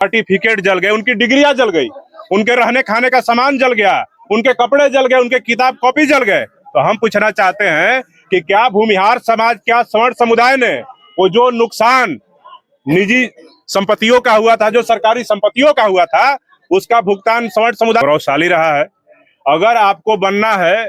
Certificate जल गए, उनकी डिग्रियां जल गई, उनके रहने खाने का सामान जल गया, उनके कपड़े जल गए, उनके किताब कॉपी जल गए। तो हम पूछना चाहते हैं कि क्या भूमिहार समाज, क्या सवर्ण समुदाय ने वो जो नुकसान निजी संपत्तियों का हुआ था, जो सरकारी संपत्तियों का हुआ था, उसका भुगतान सवर्ण समुदाय गौरवशाली रहा है। अगर आपको बनना है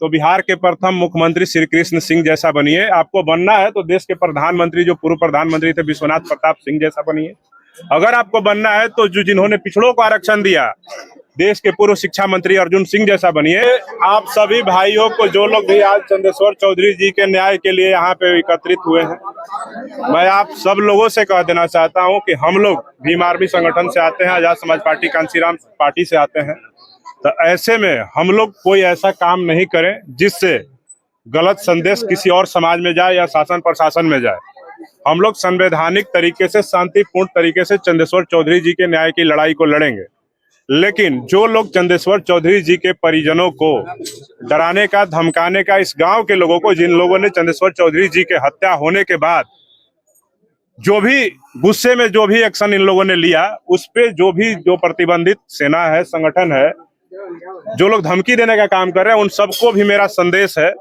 तो बिहार के प्रथम मुख्यमंत्री श्री कृष्ण सिंह जैसा बनिए। आपको बनना है तो देश के प्रधानमंत्री, जो पूर्व प्रधानमंत्री थे विश्वनाथ प्रताप सिंह जैसा बनिए। अगर आपको बनना है तो जिन्होंने पिछड़ों को आरक्षण दिया, देश के पूर्व शिक्षा मंत्री अर्जुन सिंह जैसा बनिए। आप सभी भाइयों को, जो लोग भी आज चंदेश्वर चौधरी जी के न्याय के लिए यहाँ पे एकत्रित हुए हैं, मैं आप सब लोगों से कह देना चाहता हूँ कि हम लोग भीम आर्मी संगठन से आते हैं, आजाद समाज पार्टी कांशीराम पार्टी से आते हैं। तो ऐसे में हम लोग कोई ऐसा काम नहीं करें जिससे गलत संदेश किसी और समाज में जाए या शासन प्रशासन में जाए। हम लोग संवैधानिक तरीके से, शांतिपूर्ण तरीके से चंदेश्वर चौधरी जी के न्याय की लड़ाई को लड़ेंगे। लेकिन जो लोग चंदेश्वर चौधरी जी के परिजनों को डराने का, धमकाने का, इस गांव के लोगों को, जिन लोगों ने चंदेश्वर चौधरी जी के हत्या होने के बाद जो भी गुस्से में जो भी एक्शन इन लोगों ने लिया, उस पे जो प्रतिबंधित सेना है, संगठन है, जो लोग धमकी देने का काम कर रहे हैं, उन सबको भी मेरा संदेश है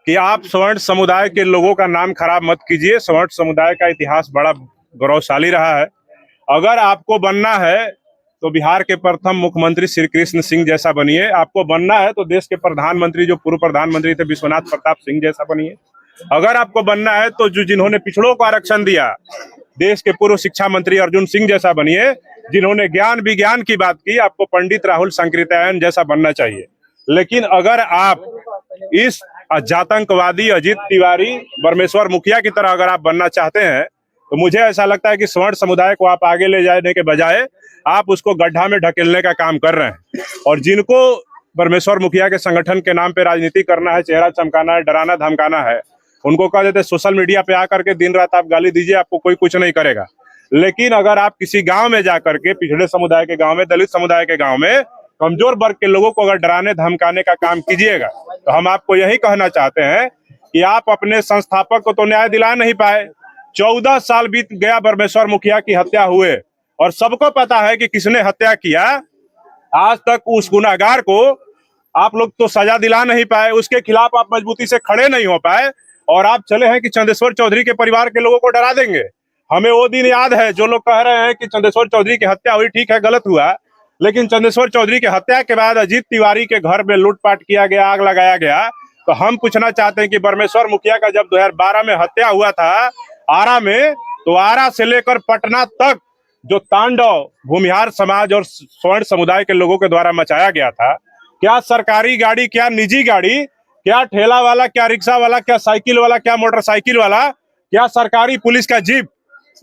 कि आप स्वर्ण समुदाय के लोगों का नाम खराब मत कीजिए। स्वर्ण समुदाय का इतिहास बड़ा गौरवशाली रहा है। अगर आपको बनना है तो बिहार के प्रथम मुख्यमंत्री श्री कृष्ण सिंह जैसा बनिए। आपको बनना है तो देश के प्रधानमंत्री, जो पूर्व प्रधानमंत्री थे विश्वनाथ प्रताप सिंह जैसा बनिए। अगर आपको बनना है तो जिन्होंने पिछड़ों को आरक्षण दिया, देश के पूर्व शिक्षा मंत्री अर्जुन सिंह जैसा बनिए। जिन्होंने ज्ञान विज्ञान की बात की, आपको पंडित राहुल सांकृत्यायन जैसा बनना चाहिए। लेकिन अगर आप इस जातंकवादी अजीत तिवारी, परमेश्वर मुखिया की तरह अगर आप बनना चाहते हैं, तो मुझे ऐसा लगता है कि स्वर्ण समुदाय को आप आगे ले जाने के बजाय आप उसको गड्ढा में ढकेलने का काम कर रहे हैं। और जिनको परमेश्वर मुखिया के संगठन के नाम पे राजनीति करना है, चेहरा चमकाना है, डराना धमकाना है, उनको कह देते सोशल मीडिया पे आकर के दिन रात आप गाली दीजिए, आपको कोई कुछ नहीं करेगा। लेकिन अगर आप किसी गांव में जाकर के, पिछड़े समुदाय के गांव में, दलित समुदाय के गांव में, कमजोर वर्ग के लोगों को अगर डराने धमकाने का काम कीजिएगा, तो हम आपको यही कहना चाहते हैं कि आप अपने संस्थापक को तो न्याय दिला नहीं पाए। 14 साल बीत गया परमेश्वर मुखिया की हत्या हुए, और सबको पता है कि किसने हत्या किया। आज तक उस गुनाहगार को आप लोग तो सजा दिला नहीं पाए, उसके खिलाफ आप मजबूती से खड़े नहीं हो पाए, और आप चले हैं कि चंदेश्वर चौधरी के परिवार के लोगों को डरा देंगे। हमें वो दिन याद है जो लोग कह रहे हैं कि चंदेश्वर चौधरी की हत्या हुई, ठीक है, गलत हुआ, लेकिन चंदेश्वर चौधरी की हत्या के बाद अजीत तिवारी के घर में लूटपाट किया गया, आग लगाया गया। तो हम पूछना चाहते हैं कि परमेश्वर मुखिया का जब 2012 में हत्या हुआ था आरा में, तो आरा से लेकर पटना तक जो तांडव भूमिहार समाज और स्वर्ण समुदाय के लोगों के द्वारा मचाया गया था, क्या सरकारी गाड़ी, क्या निजी गाड़ी, क्या ठेला वाला, क्या रिक्शा वाला, क्या साइकिल वाला, क्या मोटरसाइकिल वाला, क्या सरकारी पुलिस का जीप,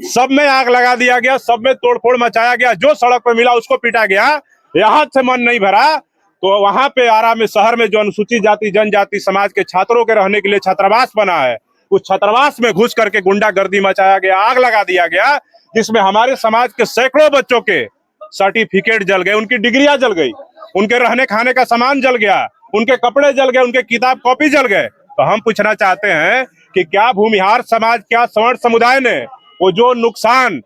सब में आग लगा दिया गया, सब में तोड़फोड़ मचाया गया। जो सड़क पर मिला उसको पीटा गया। यहाँ से मन नहीं भरा तो वहां पे आरा में, शहर में जो अनुसूचित जाति जनजाति समाज के छात्रों के रहने के लिए छात्रावास बना है, उस छात्रावास में घुस करके गुंडागर्दी मचाया गया, आग लगा दिया गया, जिसमें हमारे समाज के सैकड़ों बच्चों के सर्टिफिकेट जल गए, उनकी डिग्रियां जल गई, उनके रहने खाने का सामान जल गया, उनके कपड़े जल गए, उनके किताब कॉपी जल गए। तो हम पूछना चाहते हैं कि क्या भूमिहार समाज, क्या सवर्ण समुदाय ने वो जो नुकसान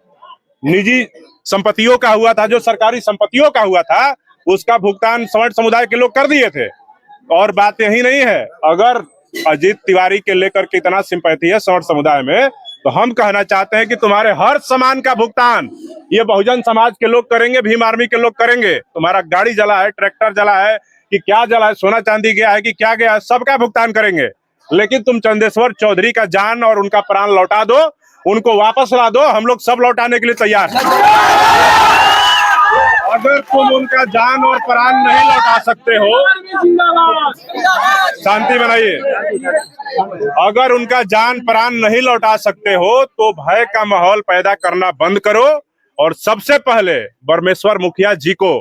निजी संपत्तियों का हुआ था, जो सरकारी संपत्तियों का हुआ था, उसका भुगतान सवर्ण समुदाय के लोग कर दिए थे। और बात यही नहीं है, अगर अजीत तिवारी के लेकर के इतना सिंपैथी है सवर्ण समुदाय में, तो हम कहना चाहते हैं कि तुम्हारे हर सामान का भुगतान ये बहुजन समाज के लोग करेंगे, भीम आर्मी के लोग करेंगे। तुम्हारा गाड़ी जला है, ट्रैक्टर जला है कि क्या जला है, सोना चांदी गया है कि क्या गया है, सबका भुगतान करेंगे। लेकिन तुम चंदेश्वर चौधरी का जान और उनका प्राण लौटा दो, उनको वापस ला दो, हम लोग सब लौटाने के लिए तैयार हैं। अगर तुम उनका जान और प्राण नहीं लौटा सकते हो, शांति बनाइए, अगर उनका जान प्राण नहीं लौटा सकते हो तो भय का माहौल पैदा करना बंद करो, और सबसे पहले परमेश्वर मुखिया जी को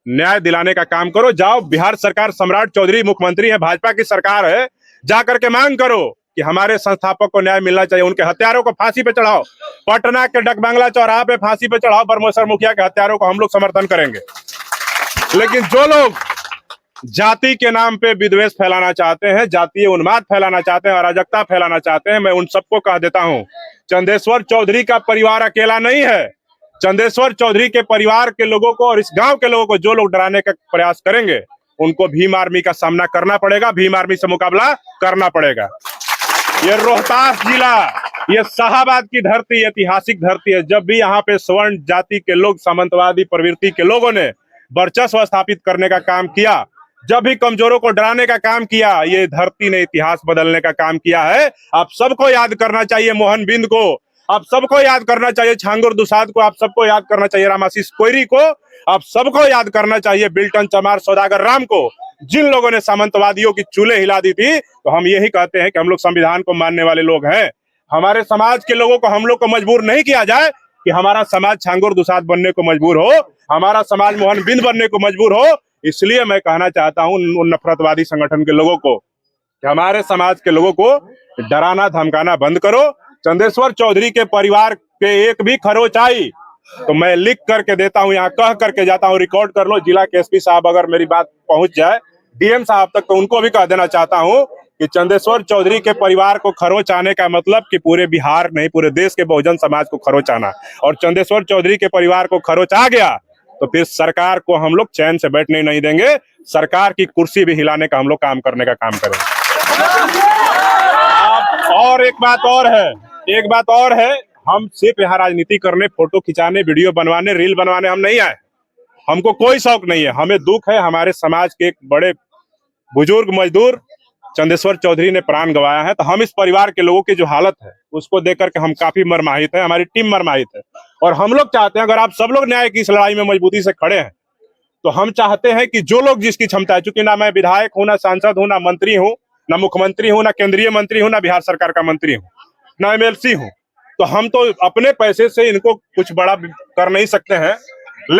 न्याय दिलाने का काम करो। जाओ, बिहार सरकार, सम्राट चौधरी मुख्यमंत्री है, भाजपा की सरकार है, जाकर के मांग करो कि हमारे संस्थापक को न्याय मिलना चाहिए, उनके हत्यारों को फांसी पे चढ़ाओ, पटना के डकबंगला चौराहा पे फांसी पे चढ़ाओ परमेश्वर मुखिया के हत्यारों को, हम लोग समर्थन करेंगे। लेकिन जो लोग जाति के नाम पे विद्वेष फैलाना चाहते हैं, जातीय उन्माद फैलाना चाहते हैं, अराजकता फैलाना चाहते हैं, मैं उन सबको कह देता हूं, चंदेश्वर चौधरी का परिवार अकेला नहीं है। चंदेश्वर चौधरी के परिवार के लोगों को और इस गांव के लोगों को जो लोग डराने का प्रयास करेंगे उनको भीम आर्मी का सामना करना पड़ेगा, भीम आर्मी से मुकाबला करना पड़ेगा। ये रोहतास जिला, ये शाहाबाद की धरती, ऐतिहासिक धरती है। जब भी यहाँ पे स्वर्ण जाति के लोग, सामंतवादी प्रवृत्ति के लोगों ने वर्चस्व स्थापित करने का काम किया, जब भी कमजोरों को डराने का काम किया, ये धरती ने इतिहास बदलने का काम किया है। आप सबको याद करना चाहिए मोहन बिंद को, आप सबको याद करना चाहिए छांगुर दुसाद को, आप सबको याद करना चाहिए रामाशीष कोयरी को, आप सबको याद करना चाहिए बिल्टन चमार सौदागर राम को, जिन लोगों ने सामंतवादियों की चूल्हे हिला दी थी। तो हम यही कहते हैं कि हम लोग संविधान को मानने वाले लोग हैं। हमारे समाज के लोगों को हम लोग को मजबूर नहीं किया जाए कि हमारा समाज छांगुर दुसाद बनने को मजबूर हो, हमारा समाज मोहन बिंद बनने को मजबूर हो। इसलिए मैं कहना चाहता हूं उन नफरतवादी संगठन के लोगों को कि हमारे समाज के लोगों को डराना धमकाना बंद करो। चंदेश्वर चौधरी के परिवार के एक भी खरोच आई तो मैं लिख करके देता हूं, यहाँ कह करके जाता हूं, रिकॉर्ड कर लो। जिला के एसपी साहब अगर मेरी बात पहुंच जाए डीएम साहब तक, तो उनको भी कह देना चाहता हूं कि चंदेश्वर चौधरी के परिवार को खरोच आने का मतलब कि पूरे बिहार नहीं, पूरे देश के बहुजन समाज को खरोच आना। और चंदेश्वर चौधरी के परिवार को खरोच आ गया तो फिर सरकार को हम लोग चैन से बैठने नहीं देंगे, सरकार की कुर्सी भी हिलाने का हम लोग काम करने का काम करेंगे। और एक बात और है, हम सिर्फ यहाँ राजनीति करने, फोटो खिंचाने, वीडियो बनवाने, रील बनवाने हम नहीं आए। हमको कोई शौक नहीं है। हमें दुख है, हमारे समाज के एक बड़े बुजुर्ग मजदूर चंदेश्वर चौधरी ने प्राण गंवाया है। तो हम इस परिवार के लोगों की जो हालत है उसको देख करके हम काफी मर्माहित है, हमारी टीम मर्माहित है। और हम लोग चाहते हैं, अगर आप सब लोग न्याय की इस लड़ाई में मजबूती से खड़े हैं, तो हम चाहते हैं कि जो लोग जिसकी क्षमता है, चूंकि ना मैं विधायक हूं, ना सांसद हूं, ना मंत्री हूं, ना मुख्यमंत्री हूं, ना केंद्रीय मंत्री हूं, ना बिहार सरकार का मंत्री हूं, ना एमएलसी हूं, तो हम तो अपने पैसे से इनको कुछ बड़ा कर नहीं सकते हैं।